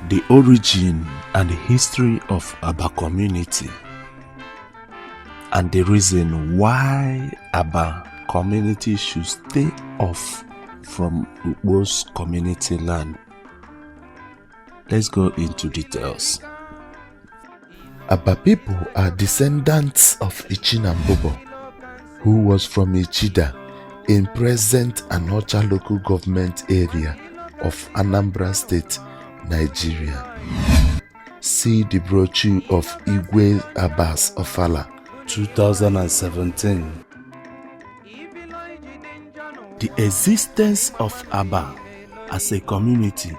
The origin and history of Abba community, and the reason why Abba community should stay off from Ukpo's community land. Let's go into details. Abba people are descendants of Ichinambobo, who was from Ichida in present Anocha local government area of Anambra State, Nigeria. See the brochure of Igwe Abbas Ofala, 2017. The existence of Abba as a community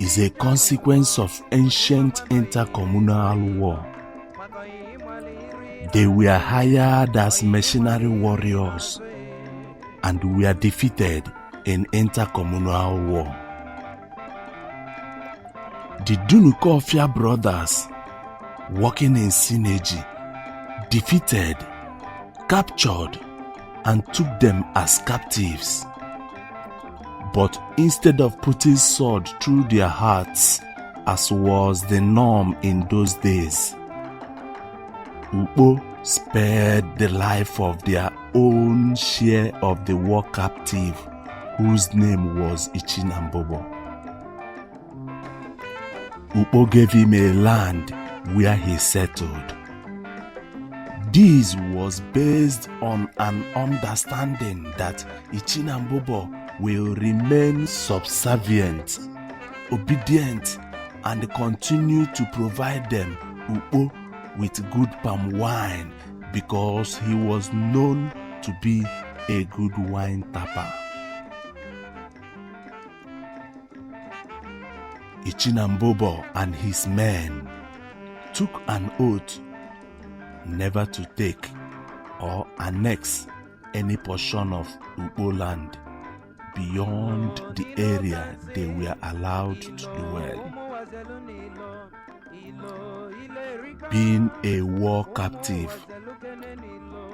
is a consequence of ancient intercommunal war. They were hired as mercenary warriors and were defeated in intercommunal war. The Dunukofia brothers, working in synergy, defeated, captured, and took them as captives. But instead of putting sword through their hearts, as was the norm in those days, Ukpo spared the life of their own share of the war captive, whose name was Ichinambobo. Ukpo gave him a land where he settled. This was based on an understanding that Ichinambobo will remain subservient, obedient, and continue to provide them, Ukpo, with good palm wine because he was known to be a good wine tapper. Ichinambobo and his men took an oath never to take or annex any portion of Ukpo land beyond the area they were allowed to dwell. Being a war captive,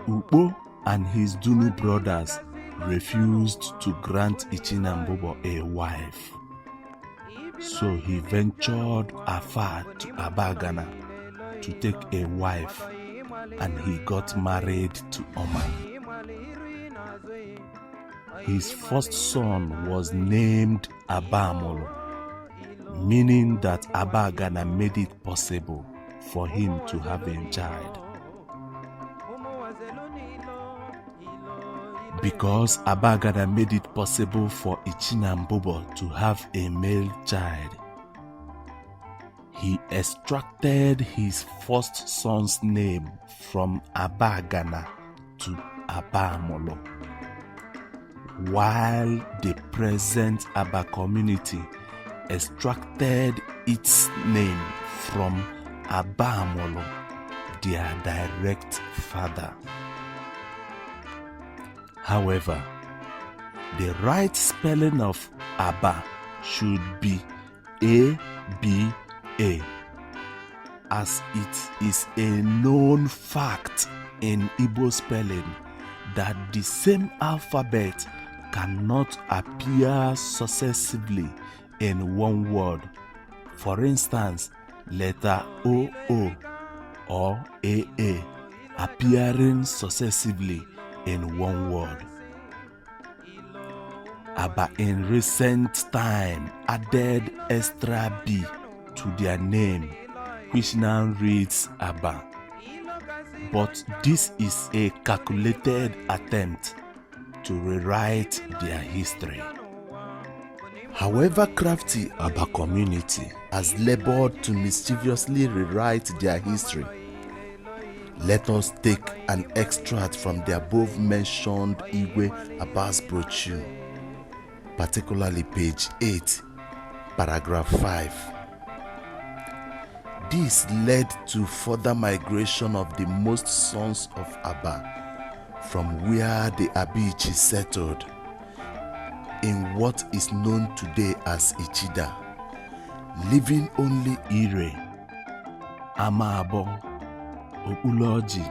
Ukpo and his Dunu brothers refused to grant Ichinambobo a wife. So he ventured afar to Abba to take a wife, and he got married to Oma. His first son was named Abba, meaning that Abba made it possible for him to have a child. Because Abba made it possible for Ichinambobo to have a male child, he extracted his first son's name from Abba to Abba, while the present Abba community extracted its name from Abba, their direct father. However, the right spelling of Abba should be A-B-A, as it is a known fact in Igbo spelling that the same alphabet cannot appear successively in one word. For instance, letter O-O or A-A appearing successively in one word. Abba in recent time added extra B to their name, which now reads Abba. But this is a calculated attempt to rewrite their history. However crafty Abba community has labored to mischievously rewrite their history, let us take an extract from the above-mentioned Igwe Abbas brochure, particularly page 8, paragraph 5. This led to further migration of the most sons of Abba from where the Abichi settled in what is known today as Ichida, leaving only Ire, Amabo, Okpuloji,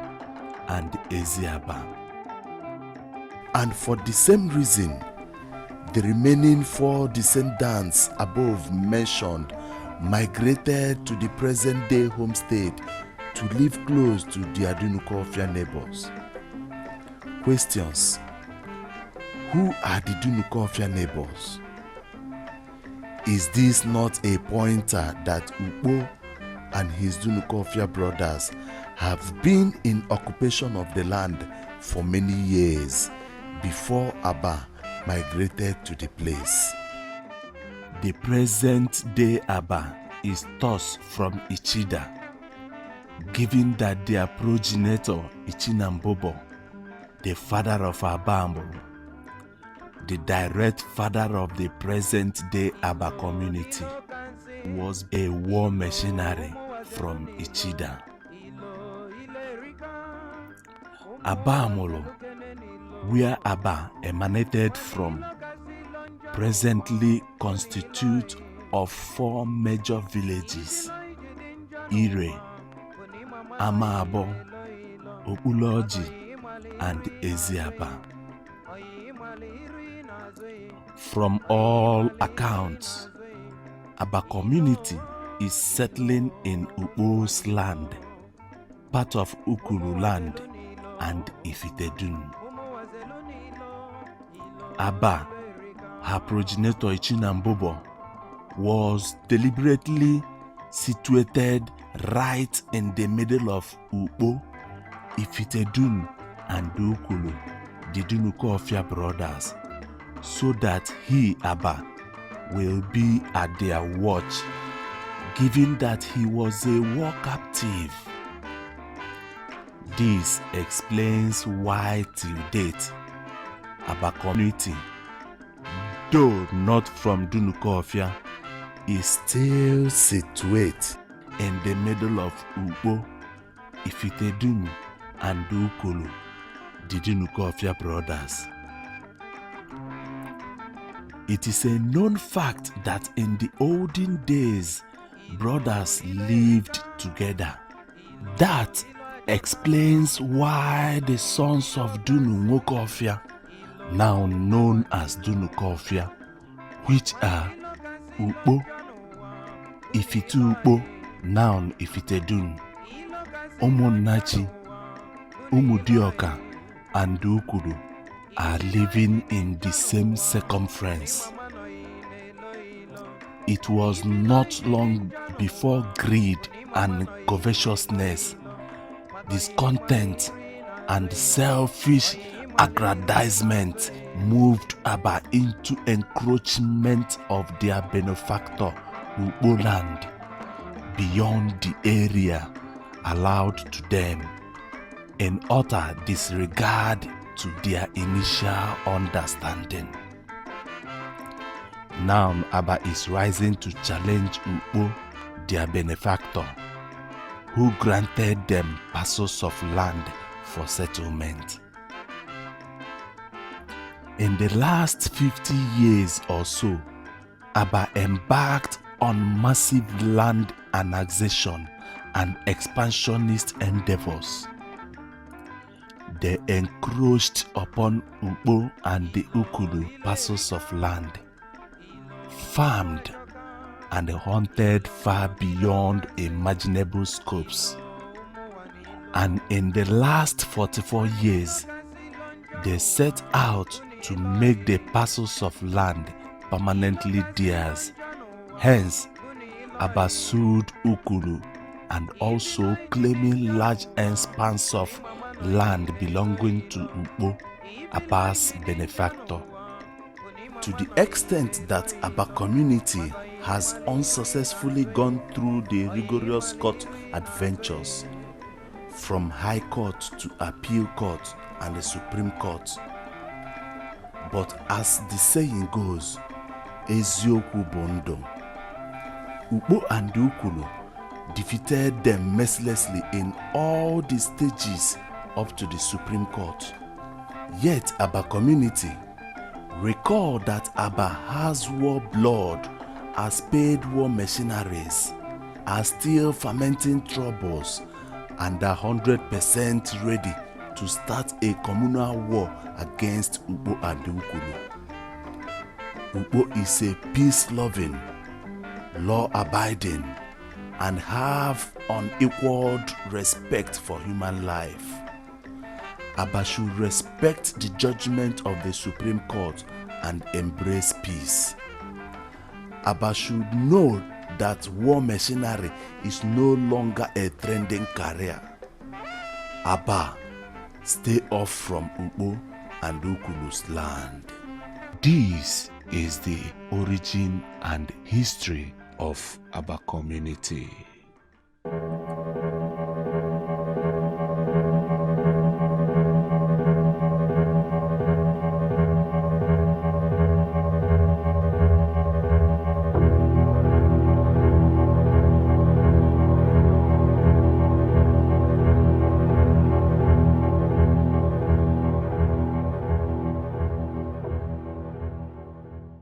and Eziaba. And for the same reason, the remaining 4 descendants above mentioned migrated to the present-day homestead to live close to their Dunukofia neighbors. Questions: who are the Dunukofia neighbors? Is this not a pointer that Ukpo and his Dunukofia brothers have been in occupation of the land for many years before Abba migrated to the place? The present-day Abba is thus from Ichida, given that their progenitor Ichinambobo, the father of Abba, the direct father of the present-day Abba community, was a war mercenary from Ichida. Abamolo, where Abba emanated from, presently constitute of 4 major villages: Ire, Amaabo, Ukwulu'S, and Eziaba. From all accounts, Abba community is settling in Ukpo's land, part of Ukulu land, and Ifitedun. Abba, her progenitor Ichinambobo, was deliberately situated right in the middle of Ukpo, Ifitedun, and Ukulu, the Dunukofia brothers, so that he, Abba, will be at their watch, given that he was a war captive. This explains why till date, Abba community, though not from Dunukofia, is still situated in the middle of Ukpo, Ifitedun, and Ukulu, the Dunukofia brothers. It is a known fact that in the olden days, brothers lived together. That explains why the sons of Dunukofia, now known as Dunukofia, which are Ukpo, Ifitukpo, now Ifitedun, Umunnachi, Umudioka, and Ukulu, are living in the same circumference. It was not long before greed and covetousness, discontent, and selfish aggrandizement moved Abba into encroachment of their benefactor Ukpo land beyond the area allowed to them, in utter disregard to their initial understanding. Now Abba is rising to challenge Ukpo, their benefactor, who granted them parcels of land for settlement. In the last 50 years or so, Abba embarked on massive land annexation and expansionist endeavors. They encroached upon Ukpo and the Ukulu parcels of land, farmed and hunted far beyond imaginable scopes. And in the last 44 years, they set out to make the parcels of land permanently theirs. Hence, Abba sued Ukulu and also claiming large expanse of land belonging to Ukpo, Abba's benefactor. To the extent that Abba community has unsuccessfully gone through the rigorous court adventures, from High Court to Appeal Court and the Supreme Court. But as the saying goes, Eziokwu Bondo, Ukpo and Ukulu defeated them mercilessly in all the stages up to the Supreme Court. Yet Abba community, recall that Abba has war blood as paid war mercenaries, are still fermenting troubles and are 100% ready to start a communal war against Ukpo and Ukulu. Ukpo is a peace-loving, law-abiding, and have unequaled respect for human life. Abba should respect the judgment of the Supreme Court and embrace peace. Abba should know that war machinery is no longer a trending career. Abba, stay off from Ukpo and Ukwulu'S land. This is the origin and history of Abba community.